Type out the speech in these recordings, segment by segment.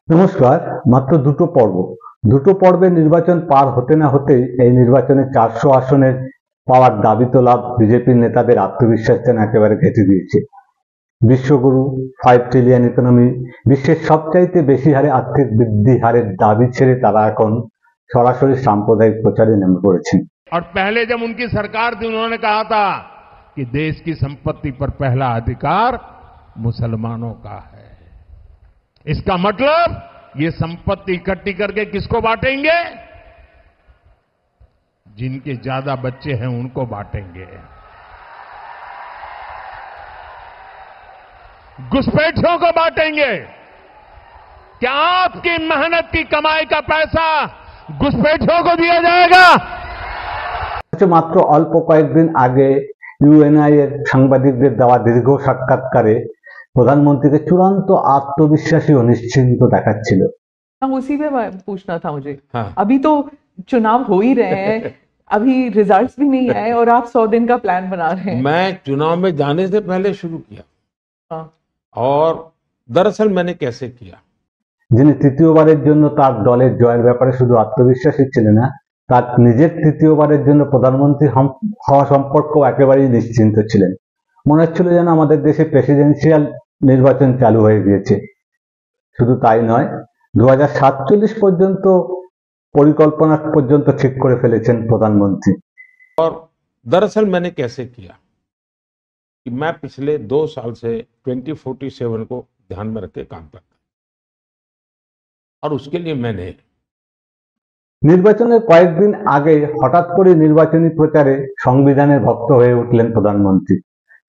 নমস্কার। মাত্র দুটো পর্বে নির্বাচন পার হতে না হতেই এই নির্বাচনে 400 আসনের পাওয়ার দাবি তোলা বিজেপির নেতাদের আত্মবিশ্বাস যেন একেবারে ঘেঁটে দিয়েছে। বিশ্বগুরু, 5 ট্রিলিয়ন ইকোনমি, বিশ্বের সবচাইতে বেশি হারে আর্থিক বৃদ্ধি হারের দাবি ছেড়ে তারা এখন সরাসরি সাম্প্রদায়িক প্রচারে নেমে পড়েছেন। और पहले जब उनकी सरकार थी उन्होंने कहा था कि देश की संपत्ति पर पहला अधिकार मुसलमानों का है। इसका मतलब ये संपत्ति इकट्ठी करके किसको बांटेंगे? जिनके ज्यादा बच्चे हैं उनको बांटेंगे। घुसपैठियों को बांटेंगे। क्या आपकी मेहनत की कमाई का पैसा घुसपैठियों को दिया जाएगा? মাত্র অল্প কয়েকদিন আগে ইউএনআই এর সাংবাদিকদের দেওয়া দীর্ঘ সাক্ষাৎকারে প্রধানমন্ত্রীকে চূড়ান্ত আত্মবিশ্বাসী ও নিশ্চিন্ত দেখাচ্ছিল। उसी पे पूछना था मुझे। हाँ। अभी तो चुनाव हो ही रहे हैं, अभी रिजल्ट्स भी नहीं आए और आप 100 दिन का प्लान बना रहे हैं। मैं चुनाव में जाने से पहले शुरू किया। हाँ। और दरअसल मैंने कैसे किया, যিনি তৃতীয়বারের জন্য তার দলের জয়ের ব্যাপারে শুধু আত্মবিশ্বাসী ছিলেন না, তার নিজের তৃতীয়বারের জন্য প্রধানমন্ত্রী হওয়া সম্পর্কেও একেবারেই নিশ্চিন্ত ছিলেন। মনে হচ্ছিল যেন আমাদের দেশে প্রেসিডেন্সিয়াল নির্বাচন চালু হয়ে গিয়েছে। শুধু তাই নয়, 2047 পর্যন্ত পরিকল্পনা পর্যন্ত ঠিক করে ফেলেছেন প্রধানমন্ত্রী। और दरअसल मैंने कैसे किया कि मैं पिछले 2 साल से 2047 को ध्यान में रख के काम करता, और उसके लिए मैंने নির্বাচনের কয়েকদিন আগে হঠাৎ করে নির্বাচনী প্রচারে সংবিধানের ভক্ত হয়ে উঠলেন প্রধানমন্ত্রী।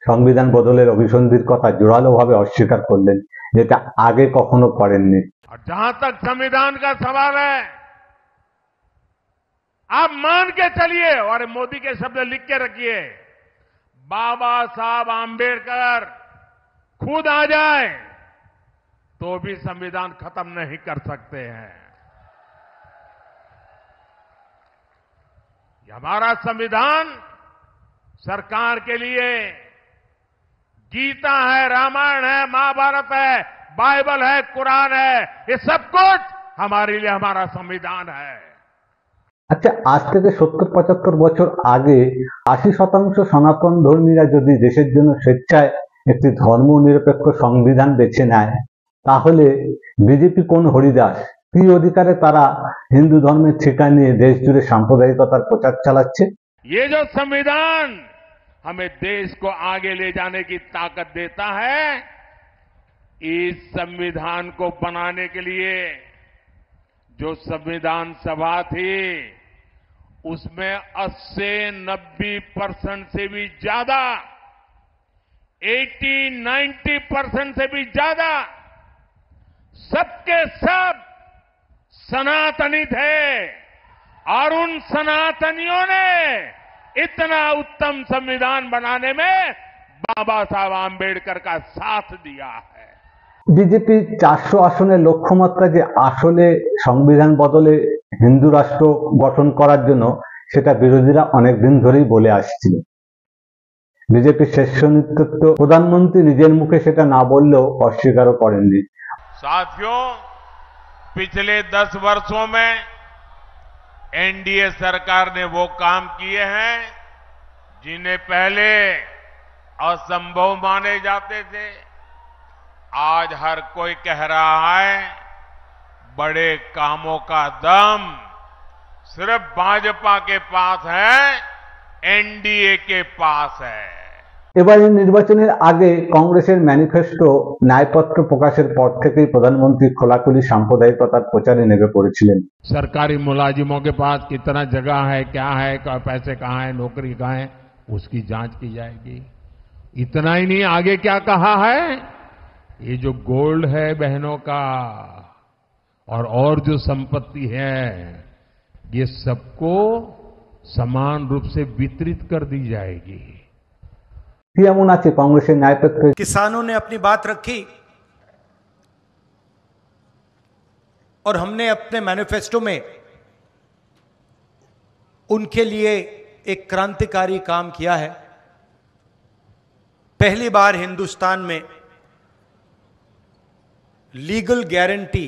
সংবিধান বদলের অভিসন্ধির কথা জোরালোভাবে অস্বীকার করলেন, যেটা আগে কখনো করেননি। और जहां तक संविधान का सवाल है, आप मान के चलिए और मोदी के शब्द लिख के रखिए, बाबा साहब आंबेडकर खुद आ जाए तो भी संविधान खत्म नहीं कर सकते हैं। हमारा संविधान सरकार के लिए गीता है, रामायण है, महाभारत है, बाइबल है, कुरान है, ये सब कुछ हमारे लिए हमारा संविधान है। আচ্ছা, আজ থেকে 70-75 বছর আগে 80% সনাতন ধর্মীরা যদি দেশের জন্য স্বেচ্ছায় একটি ধর্ম নিরপেক্ষ সংবিধান বেছে নেয়, তাহলে বিজেপি কোন হরিদাস, কি অধিকারে তারা হিন্দু ধর্মের ঠিকা নিয়ে দেশ জুড়ে সাম্প্রদায়িকতার প্রচার চালাচ্ছে? ये जो संविधान हमें देश को आगे ले जाने की ताकत देता है, इस संविधान को बनाने के लिए जो संविधान सभा थी उसमें 80-90% से भी ज्यादा, 80-90% से भी ज्यादा सबके सब सनातनी थे, और उन सनातनियों ने इतना उत्तम संविधान बनाने में बाबा साहब आंबेडकर का साथ दिया है। বিজেপি 400 আসনের লক্ষ্যমাত্রা যে আসলে সংবিধান বদলে হিন্দু রাষ্ট্র গঠন করার জন্য, সেটা বিরোধীরা অনেকদিন ধরেই বলে আসছিল। বিজেপির শীর্ষ নেতৃত্ব, প্রধানমন্ত্রী নিজের মুখে সেটা না বললেও অস্বীকারও করেননি। साथियों, पिछले 10 वर्षों में एनडीए सरकार ने वो काम किए हैं जिन्हें पहले असंभव माने जाते थे। आज हर कोई कह रहा है बड़े कामों का दम सिर्फ भाजपा के पास है, एनडीए के पास है। এবারের নির্বাচনের আগে কংগ্রেসের ম্যানিফেস্টো ন্যায়পত্র প্রকাশের পর থেকেই প্রধানমন্ত্রী খোলাখুলি সাম্প্রদায়িকতার প্রচারে নেমে পড়েছিলেন। सरकारी मुलाजिमों के पास कितना जगह है, क्या है, पैसे कहाँ है, नौकरी कहाँ है, उसकी जांच की जाएगी। इतना ही नहीं, आगे क्या कहा है, ये जो गोल्ड है बहनों का और जो संपत्ति है, ये सबको समान रूप से वितरित कर दी जाएगी। কেমন আছে কংগ্রেসের ন্যায়পত্র? किसानों ने अपनी बात रखी और हमने अपने मैनिफेस्टो में उनके लिए एक क्रांतिकारी काम किया है। पहली बार हिंदुस्तान में लीगल गारंटी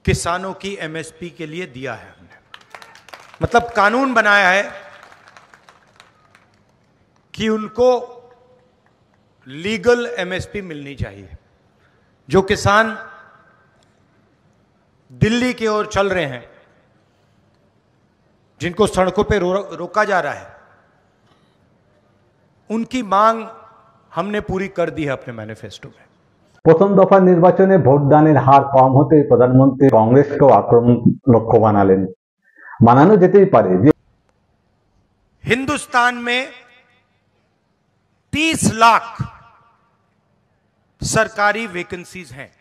किसानों की एमएसपी के लिए दिया है हमने। मतलब कानून बनाया है कि उनको लीगल एमएसपी मिलनी चाहिए। जो किसान दिल्ली की ओर चल रहे हैं, जिनको सड़कों पे रोका जा रहा है, उनकी मांग हमने पूरी कर दी है अपने मैनिफेस्टो में। প্রথম দফার নির্বাচনে ভোটদানের হার কম হতে প্রধানমন্ত্রী কংগ্রেসকেও আক্রমণ লক্ষ্য বানালেন। মানানো যেতেই পারে যে हिंदुस्तान में 30 लाख सरकारी वैकेंसीज हैं।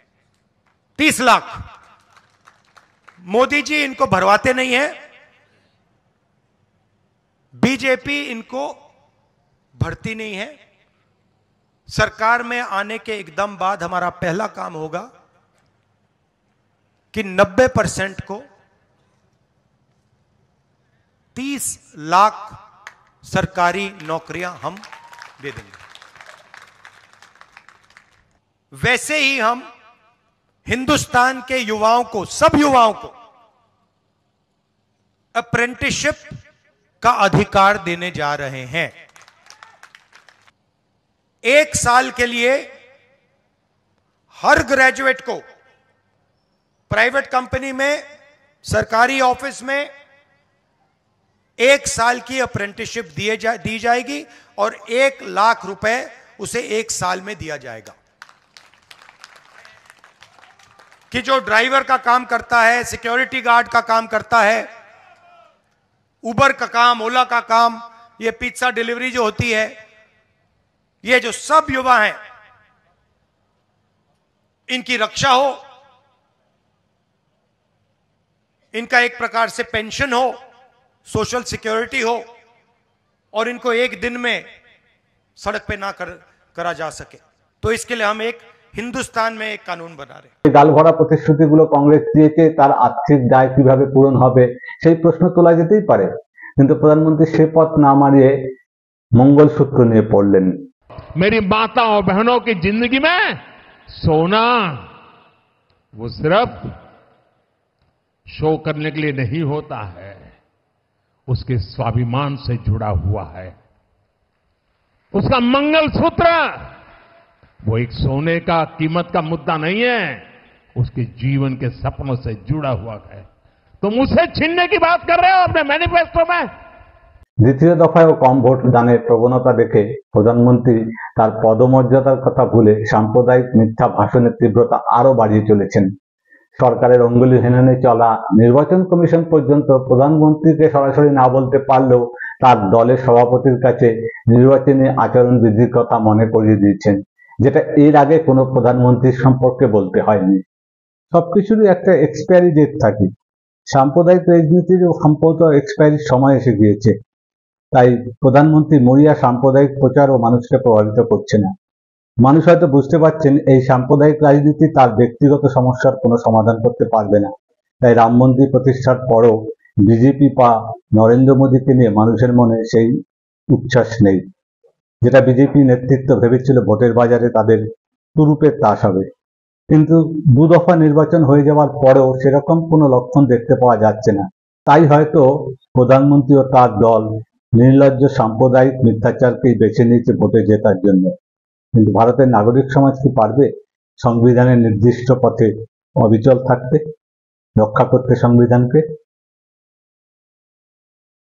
30 लाख। मोदी जी इनको भरवाते नहीं है, बीजेपी इनको भरती नहीं है। सरकार में आने के एकदम बाद हमारा पहला काम होगा कि 90% को 30 लाख सरकारी नौकरियां हम दे देंगे। वैसे ही हम हिंदुस्तान के युवाओं को, सब युवाओं को अप्रेंटिसशिप का अधिकार देने जा रहे हैं। 1 साल के लिए हर ग्रेजुएट को प्राइवेट कंपनी में, सरकारी ऑफिस में 1 साल की अप्रेंटिसशिप दी जाएगी और 1 लाख रुपए उसे 1 साल में दिया जाएगा। कि जो ड्राइवर का काम करता है, सिक्योरिटी गार्ड का काम करता है, उबर का काम, ओला का काम, ये पिज्जा डिलीवरी जो होती है, ये जो सब युवा हैं, इनकी रक्षा हो, इनका एक प्रकार से पेंशन हो, सोशल सिक्योरिटी हो, और इनको एक दिन में सड़क पे ना करा जा सके। तो इसके लिए हम एक हिंदुस्तान में एक कानून बना रहे हैं। গালভরা প্রতিশ্রুতিগুলো কংগ্রেস দিয়েছে, তার আর্থিক দায় কিভাবে পূরণ হবে সেই প্রশ্ন তোলা যেতেই পারে, কিন্তু প্রধানমন্ত্রী সে পথ না মারিয়ে মঙ্গলসূত্র নিয়ে পড়লেন। मेरी माताओं बहनों की जिंदगी में सोना वो सिर्फ शो करने के लिए नहीं होता है, उसके स्वाभिमान से जुड़ा हुआ है। उसका मंगलसूत्र वो एक सोने का कीमत का मुद्दा नहीं है, उसके जीवन के सपनों से जुड़ा हुआ है। तुम उसे छीनने की बात कर रहे हो अपने मैनिफेस्टो में। দ্বিতীয় দফায়ও কম ভোট দানের প্রবণতা দেখে প্রধানমন্ত্রী তার পদমর্যাদার কথা ভুলে সাম্প্রদায়িক মিথ্যা ভাষণের তীব্রতা আরো বাড়িয়ে চলেছেন। সরকারের অঙ্গুলি হেননে চলা নির্বাচন কমিশন পর্যন্ত প্রধানমন্ত্রীকে সরাসরি না বলতে পারলেও তার দলের সভাপতির কাছে নির্বাচনী আচরণ বিধির কথা মনে করিয়ে দিয়েছেন, যেটা এর আগে কোনো প্রধানমন্ত্রীর সম্পর্কে বলতে হয়নি। সবকিছুরই একটা এক্সপায়ারি ডেট থাকে। সাম্প্রদায়িক রাজনীতিরও সম্ভবত এক্সপায়ারির সময় এসে গিয়েছে। তাই প্রধানমন্ত্রী মরিয়া সাম্প্রদায়িক প্রচারও মানুষকে প্রভাবিত করছে না। মানুষ হয়তো বুঝতে পারছেন এই সাম্প্রদায়িক রাজনীতি তার ব্যক্তিগত সমস্যার কোনো সমাধান করতে পারবে না। তাই রাম মন্দির প্রতিষ্ঠার পরও বিজেপি বা নরেন্দ্র মোদীকে নিয়ে মানুষের মনে সেই উচ্ছ্বাস নেই, যেটা বিজেপি নেতৃত্ব ভেবেছিল ভোটের বাজারে তাদের তুরুপের তাস হবে। কিন্তু দুদফা নির্বাচন হয়ে যাওয়ার পরেও সেরকম কোনো লক্ষণ দেখতে পাওয়া যাচ্ছে না। তাই হয়তো প্রধানমন্ত্রী ও তার দল নির্লজ্জ সাম্প্রদায়িক মিথ্যাচারকেই বেছে নিয়েছে ভোটে জেতার জন্য। কিন্তু ভারতের নাগরিক সমাজ কি পারবে সংবিধানের নির্দিষ্ট পথে অবিচল থাকতে, রক্ষা করতে সংবিধানকে?